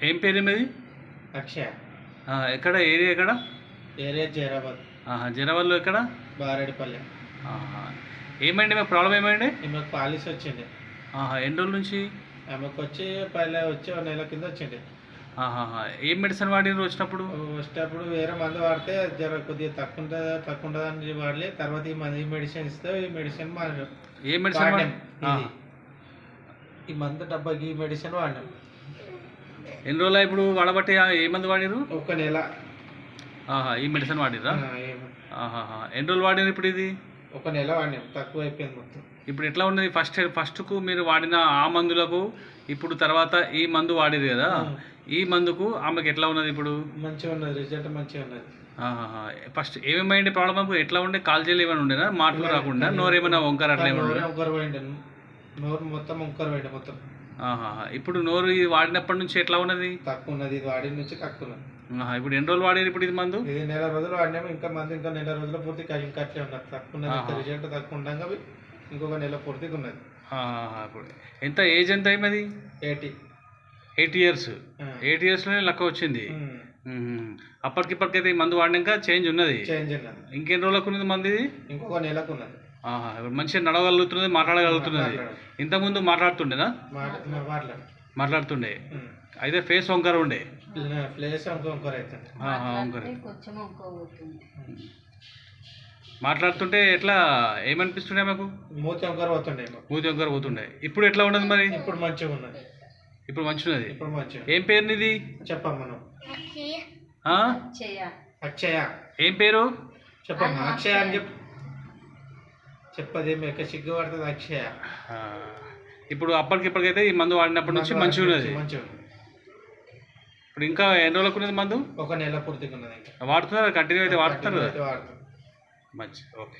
ఏం పేరు మీది? అక్షయ. ఎక్కడ ఏరియా ఎక్కడ? ఏరియా జైరాబాద్. జనవల్లో ఎక్కడ? బారెడ్డిపల్లె. ఏమైంది మీ ప్రాబ్లం? ఏమైంది? ఈమెకు పాలిస్ వచ్చింది. ఎన్ని రోజుల నుంచి? ఆమెకు వచ్చి పల్లె వచ్చి 1 నెల కింద వచ్చింది. ఏం మెడిసిన్ వాడినారు వచ్చినప్పుడు? వచ్చేటప్పుడు వేరే మందు వాడితే జర కొద్దిగా తక్కువ ఉంటుందని వాడలే. తర్వాత ఈ మెడిసిన్ ఇస్తే ఈ మెడిసిన్ వాడినాం. ఏ మెడిసిన్? ఈ మందు డబ్బా ఈ మెడిసిన్ వాడినాం. ఎన్ని రోజులు ఇప్పుడు వాడబట్టి? ఏ మందు వాడిరు? 1 నెల. ఈ మెడిసిన్ వాడిరా? ఎన్ని రోజులు వాడినారు ఇప్పుడు? ఇది 1 నెల వాడినాం. తక్కువ అయిపోయింది మొత్తం. ఇప్పుడు ఎట్లా ఉన్నది? ఫస్ట్కు మీరు వాడిన ఆ మందులకు ఇప్పుడు తర్వాత ఈ మందు వాడిరు కదా, ఈ మందుకు ఆమెకు ఎట్లా ఉన్నది ఇప్పుడు? మంచిగా ఉన్నది, రిజల్ట్ మంచిగా ఉన్నది. ఫస్ట్ ఏమేమైంది ప్రాబ్లం? ఎట్లా ఉండే? కాల్జీలు ఏమైనా ఉండేనా? మాటలు రాకుండా నోరు ఏమైనా వంకర అట్లా ఏమైనా? వంకర పోయింది, నోరు మొత్తం వంకర పోయింది మొత్తం. ఇప్పుడు నోరు ఇది వాడినప్పటి నుంచి ఎట్లా ఉన్నది? తక్కువ ఉన్నది. ఇది వాడిన నుంచి తక్కువ ఉన్నది. ఇప్పుడు ఎన్ని రోజులు వాడారు ఇప్పుడు ఇది మందు? ఇది 1 నెల రోజులు వాడినాము. ఇంకా మందు ఇంకా 1 నెల రోజుల పూర్తిగా ఇంకా అట్లే ఉన్నది. తక్కువ ఉన్నది, రిజల్ట్ తక్కువ ఉండగా ఇంకొక 1 నెల పూర్తిగా ఉన్నది. ఇప్పుడు ఎంత ఏజ్ ఎంత అయింది? 8 years. 8 yearsలోనే లెక్క వచ్చింది. అప్పటికిప్పటికైతే ఈ మందు వాడినాక చేంజ్ ఉన్నది. ఇంకెన్ని రోజులకు ఉన్నది మందు? ఇది ఇంకొక 1 నెలకు ఉన్నది. మంచిగా నడవగలుగుతున్నది, మాట్లాడగలుగుతున్నది. ఇంతకుముందు మాట్లాడుతుండేనా? మాట్లాడుతుండే. అయితే ఫేస్ వంకర ఉండే. మాట్లాడుతుంటే ఎట్లా ఏమనిపిస్తుండే మాకు? మూతి వంకర పోతుండే. ఇప్పుడు ఎట్లా ఉన్నది మరి? ఇప్పుడు మంచిగా ఉన్నది. ఇప్పుడు మంచిగా ఉన్నది. ఇప్పుడు మంచిగా. ఏం పేరు నీది? చెప్పమ్మా. అక్షయ. ఏం పేరు చెప్పమ్మా. అక్షయ అని చెప్పది మీకు సిగ్గు పడుతుంది. అక్షయ. ఇప్పుడు అప్పటికిప్పటికైతే ఈ మందు వాడినప్పటి నుంచి మంచిగా ఉన్నది. ఇప్పుడు ఇంకా ఎన్ని రోజులకు ఉన్నది మందు? 1 నెల పూర్తిగా ఉన్నది. వాడుతున్నారు? కంటిన్యూ అయితే వాడుతున్నారు? మంచి. ఓకే.